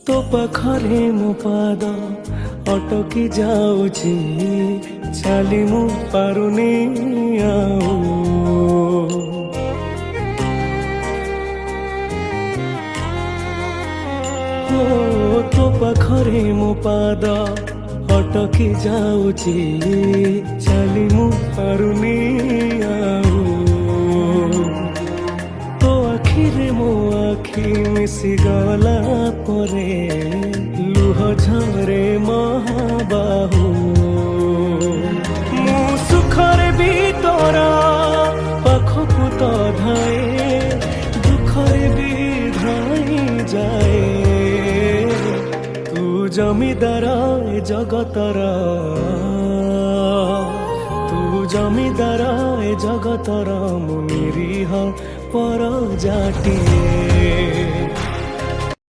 तो पाखरे मो पाद अटकी जाऊची चाली मु पारुनी आऊ तो पाखरे मो पाद अटकी जाऊची चाली मु पारुनी आऊ तो आखिरे मो आखि मिसी गला परे लुह झरे महाबाहु मु सुखरे भी तोरा पाखकु तो धाए दुखरे भी धाई जाए तू जमीदार ए जगतर तू जमीदार ए जगतर मु निरीह पर जाटिए।